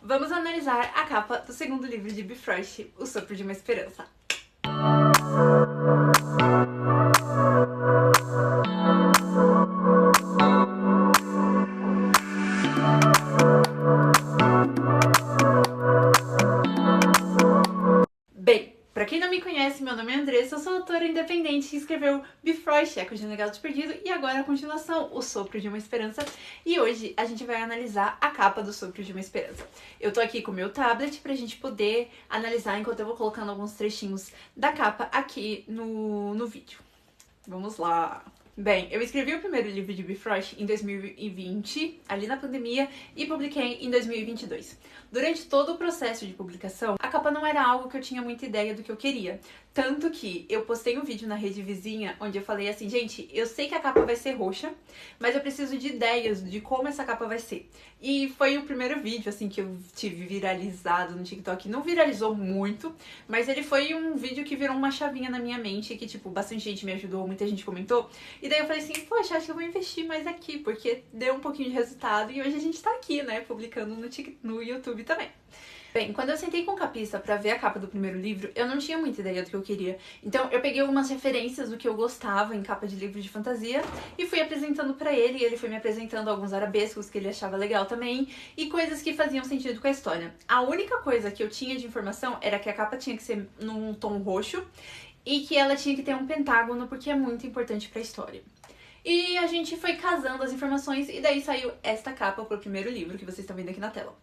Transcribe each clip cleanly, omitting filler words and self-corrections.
Vamos analisar a capa do segundo livro de Bifrost, O Sopro de uma Esperança. Bem, pra quem não me conhece, meu nome é Andressa, eu sou autora independente que escreveu Bifrost, Eco de um Legado Perdido, e agora a continuação, O Sopro de uma Esperança. E hoje a gente vai analisar a capa do Sopro de uma Esperança. Eu tô aqui com o meu tablet pra gente poder analisar enquanto eu vou colocando alguns trechinhos da capa aqui no vídeo. Vamos lá! Bem, eu escrevi o primeiro livro de Bifrost em 2020, ali na pandemia, e publiquei em 2022. Durante todo o processo de publicação, a capa não era algo que eu tinha muita ideia do que eu queria. Tanto que eu postei um vídeo na rede vizinha, onde eu falei assim, gente, eu sei que a capa vai ser roxa, mas eu preciso de ideias de como essa capa vai ser. E foi o primeiro vídeo, assim, que eu tive viralizado no TikTok. Não viralizou muito, mas ele foi um vídeo que virou uma chavinha na minha mente, que, tipo, bastante gente me ajudou, muita gente comentou. E daí eu falei assim, poxa, acho que eu vou investir mais aqui, porque deu um pouquinho de resultado e hoje a gente tá aqui, né, publicando no YouTube também. Bem, quando eu sentei com o capista pra ver a capa do primeiro livro, eu não tinha muita ideia do que eu queria. Então eu peguei algumas referências do que eu gostava em capa de livro de fantasia e fui apresentando pra ele, e ele foi me apresentando alguns arabescos que ele achava legal também e coisas que faziam sentido com a história. A única coisa que eu tinha de informação era que a capa tinha que ser num tom roxo e que ela tinha que ter um pentágono porque é muito importante pra história. E a gente foi casando as informações e daí saiu esta capa pro primeiro livro que vocês estão vendo aqui na tela.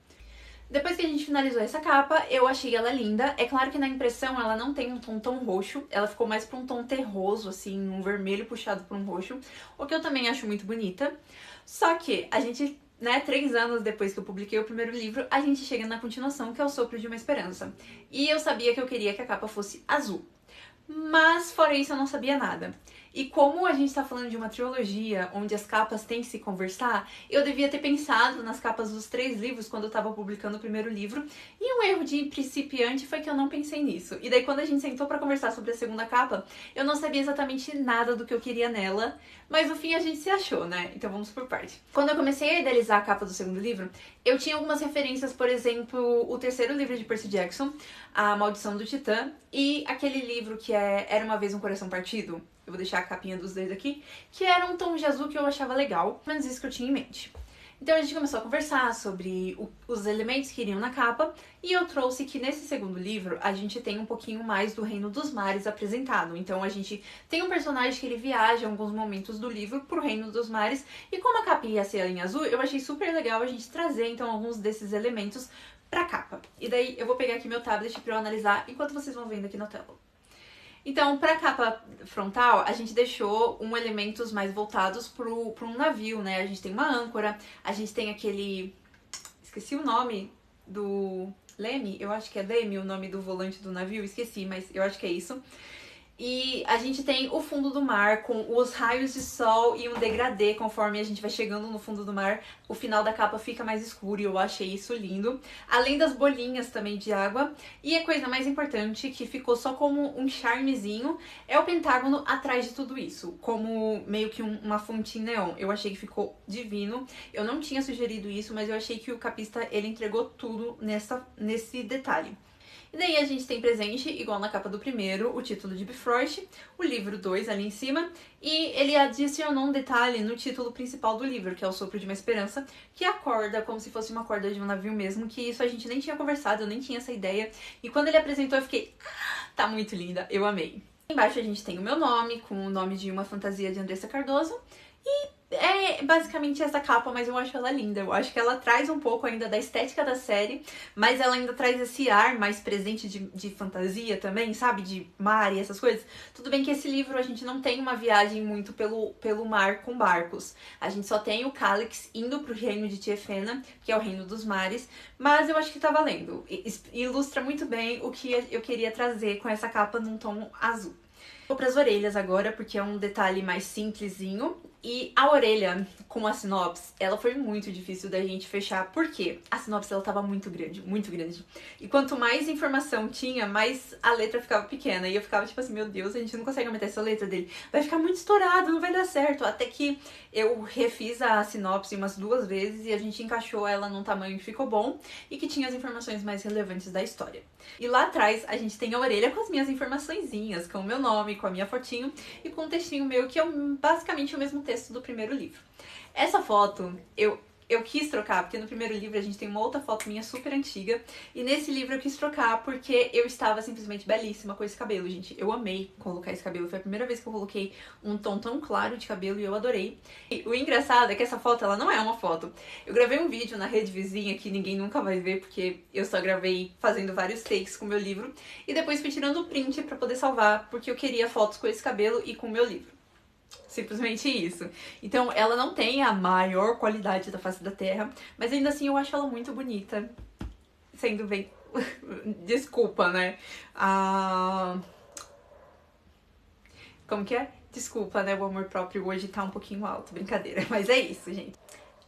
Depois que a gente finalizou essa capa, eu achei ela linda. É claro que na impressão ela não tem um tom tão roxo, ela ficou mais pra um tom terroso, assim, um vermelho puxado por um roxo, o que eu também acho muito bonita. Só que a gente, né, 3 anos depois que eu publiquei o primeiro livro, a gente chega na continuação, que é O Sopro de uma Esperança. E eu sabia que eu queria que a capa fosse azul. Mas, fora isso, eu não sabia nada. E como a gente tá falando de uma trilogia onde as capas têm que se conversar, eu devia ter pensado nas capas dos 3 livros quando eu tava publicando o primeiro livro. E um erro de principiante foi que eu não pensei nisso. E daí quando a gente sentou pra conversar sobre a segunda capa, eu não sabia exatamente nada do que eu queria nela, mas no fim a gente se achou, né? Então vamos por parte. Quando eu comecei a idealizar a capa do segundo livro, eu tinha algumas referências, por exemplo, o terceiro livro de Percy Jackson, A Maldição do Titã, e aquele livro que é Era Uma Vez um Coração Partido. Eu vou deixar a capinha dos dois aqui, que era um tom de azul que eu achava legal, pelo menos isso que eu tinha em mente. Então a gente começou a conversar sobre os elementos que iriam na capa, e eu trouxe que nesse segundo livro a gente tem um pouquinho mais do Reino dos Mares apresentado. Então a gente tem um personagem que ele viaja em alguns momentos do livro pro Reino dos Mares, e como a capa ia ser em azul, eu achei super legal a gente trazer então alguns desses elementos pra capa. E daí eu vou pegar aqui meu tablet pra eu analisar enquanto vocês vão vendo aqui na tela. Então, pra capa frontal, a gente deixou elementos mais voltados pra um navio, né? A gente tem uma âncora, a gente tem aquele... Esqueci o nome do... Leme? Eu acho que é Leme o nome do volante do navio, esqueci, mas eu acho que é isso. E a gente tem o fundo do mar com os raios de sol e um degradê conforme a gente vai chegando no fundo do mar. O final da capa fica mais escuro e eu achei isso lindo. Além das bolinhas também de água. E a coisa mais importante, que ficou só como um charmezinho, é o pentágono atrás de tudo isso. Como meio que uma fonte neon. Eu achei que ficou divino. Eu não tinha sugerido isso, mas eu achei que o capista, ele entregou tudo nesse detalhe. E daí a gente tem presente, igual na capa do primeiro, o título de Bifrost, o livro 2 ali em cima, e ele adicionou um detalhe no título principal do livro, que é O Sopro de uma Esperança, que é a corda, como se fosse uma corda de um navio mesmo, que isso a gente nem tinha conversado, eu nem tinha essa ideia, e quando ele apresentou eu fiquei, tá muito linda, eu amei. Embaixo a gente tem o meu nome, com o nome de uma fantasia de Andressa Cardoso, e é basicamente essa capa, mas eu acho ela linda. Eu acho que ela traz um pouco ainda da estética da série, mas ela ainda traz esse ar mais presente de fantasia também, sabe? De mar e essas coisas. Tudo bem que esse livro a gente não tem uma viagem muito pelo mar com barcos. A gente só tem o Calix indo pro reino de Tiefena, que é o reino dos mares, mas eu acho que tá valendo. Ilustra muito bem o que eu queria trazer com essa capa num tom azul. Vou para as orelhas agora, porque é um detalhe mais simplesinho. E a orelha com a sinopse, ela foi muito difícil da gente fechar, porque a sinopse ela tava muito grande, muito grande. E quanto mais informação tinha, mais a letra ficava pequena. E eu ficava tipo assim, meu Deus, a gente não consegue aumentar essa letra dele. Vai ficar muito estourado, não vai dar certo. Até que eu refiz a sinopse umas 2 vezes e a gente encaixou ela num tamanho que ficou bom e que tinha as informações mais relevantes da história. E lá atrás a gente tem a orelha com as minhas informaçõezinhas, com o meu nome, com a minha fotinho e com um textinho meu que é basicamente o mesmo texto do primeiro livro. Essa foto eu quis trocar, porque no primeiro livro a gente tem uma outra foto minha super antiga, e nesse livro eu quis trocar porque eu estava simplesmente belíssima com esse cabelo, gente. Eu amei colocar esse cabelo, foi a primeira vez que eu coloquei um tom tão claro de cabelo e eu adorei. E o engraçado é que essa foto, ela não é uma foto. Eu gravei um vídeo na rede vizinha que ninguém nunca vai ver, porque eu só gravei fazendo vários takes com o meu livro, e depois fui tirando o print pra poder salvar, porque eu queria fotos com esse cabelo e com o meu livro. Simplesmente isso. Então ela não tem a maior qualidade da face da Terra, mas ainda assim eu acho ela muito bonita. Sendo bem... Desculpa, né? Como que é? Desculpa, né? O amor próprio hoje tá um pouquinho alto. Brincadeira. Mas é isso, gente.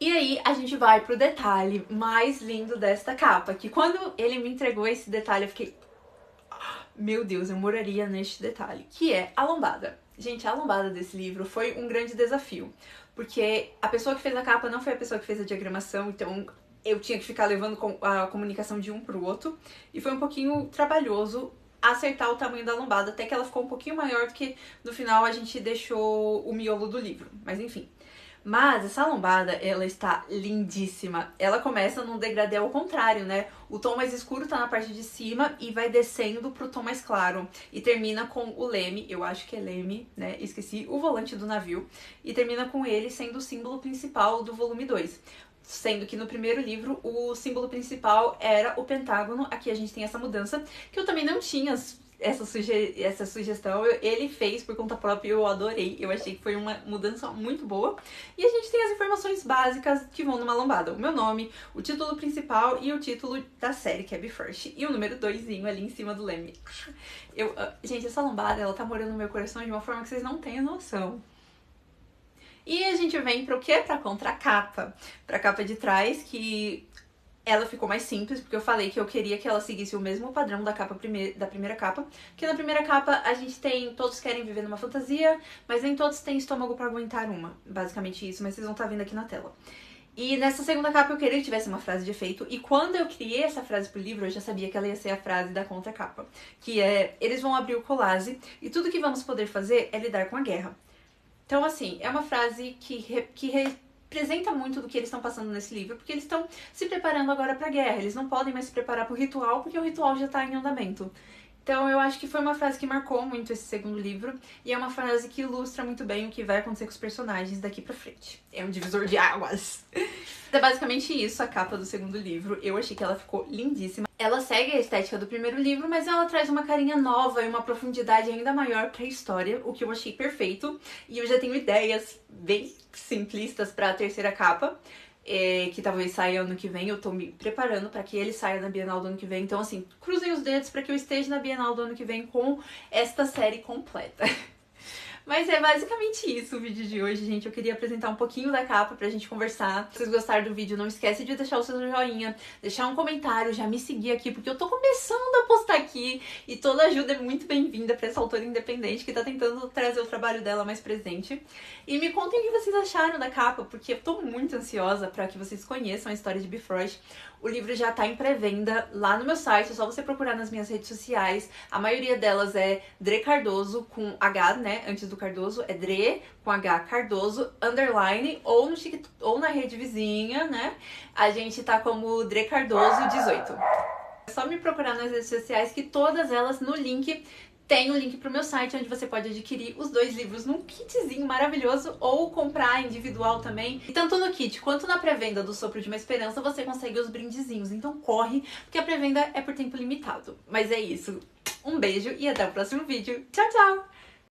E aí a gente vai pro detalhe mais lindo desta capa, que quando ele me entregou esse detalhe eu fiquei... Meu Deus, eu moraria neste detalhe, que é a lombada. Gente, a lombada desse livro foi um grande desafio, porque a pessoa que fez a capa não foi a pessoa que fez a diagramação, então eu tinha que ficar levando a comunicação de um pro outro, e foi um pouquinho trabalhoso acertar o tamanho da lombada, até que ela ficou um pouquinho maior do que no final a gente deixou o miolo do livro, mas enfim. Mas essa lombada, ela está lindíssima. Ela começa num degradê ao contrário, né? O tom mais escuro tá na parte de cima e vai descendo pro tom mais claro. E termina com o leme, eu acho que é leme, né? Esqueci, o volante do navio. E termina com ele sendo o símbolo principal do volume 2. Sendo que no primeiro livro o símbolo principal era o pentágono. Aqui a gente tem essa mudança, que eu também não tinha essa sugestão, ele fez por conta própria e eu adorei. Eu achei que foi uma mudança muito boa. E a gente tem as informações básicas que vão numa lombada. O meu nome, o título principal e o título da série, que é Be First. E o número 2zinho ali em cima do leme. Gente, essa lombada, ela tá morando no meu coração de uma forma que vocês não têm noção. E a gente vem pro quê? Pra contracapa. Pra capa de trás, que... ela ficou mais simples, porque eu falei que eu queria que ela seguisse o mesmo padrão da primeira capa. Que na primeira capa a gente tem todos querem viver numa fantasia, mas nem todos têm estômago pra aguentar uma. Basicamente isso, mas vocês vão estar vendo aqui na tela. E nessa segunda capa eu queria que tivesse uma frase de efeito, e quando eu criei essa frase pro livro, eu já sabia que ela ia ser a frase da contracapa. Que é, eles vão abrir o Colase, e tudo que vamos poder fazer é lidar com a guerra. Então assim, é uma frase que representa muito do que eles estão passando nesse livro, porque eles estão se preparando agora pra guerra, eles não podem mais se preparar pro ritual, porque o ritual já tá em andamento. Então eu acho que foi uma frase que marcou muito esse segundo livro, e é uma frase que ilustra muito bem o que vai acontecer com os personagens daqui pra frente. É um divisor de águas. É basicamente isso, a capa do segundo livro. Eu achei que ela ficou lindíssima. Ela segue a estética do primeiro livro, mas ela traz uma carinha nova e uma profundidade ainda maior pra história, o que eu achei perfeito. E eu já tenho ideias bem simplistas pra terceira capa, que talvez saia ano que vem. Eu tô me preparando pra que ele saia na Bienal do ano que vem. Então, assim, cruzem os dedos pra que eu esteja na Bienal do ano que vem com esta série completa. Mas é basicamente isso o vídeo de hoje, gente. Eu queria apresentar um pouquinho da capa pra gente conversar. Se vocês gostaram do vídeo, não esquece de deixar o seu joinha, deixar um comentário, já me seguir aqui, porque eu tô começando a postar aqui e toda ajuda é muito bem-vinda pra essa autora independente que tá tentando trazer o trabalho dela mais presente. E me contem o que vocês acharam da capa, porque eu tô muito ansiosa pra que vocês conheçam a história de Bifrost. O livro já tá em pré-venda lá no meu site, é só você procurar nas minhas redes sociais. A maioria delas é Dre Cardoso com H, né, antes do Cardoso, é Dre com H Cardoso, underline, ou na rede vizinha, né, a gente tá como Dre Cardoso 18. É só me procurar nas redes sociais que todas elas no link tem o link pro meu site, onde você pode adquirir os 2 livros num kitzinho maravilhoso ou comprar individual também. E tanto no kit quanto na pré-venda do Sopro de uma Esperança você consegue os brindezinhos. Então corre, porque a pré-venda é por tempo limitado. Mas é isso. Um beijo e até o próximo vídeo. Tchau, tchau!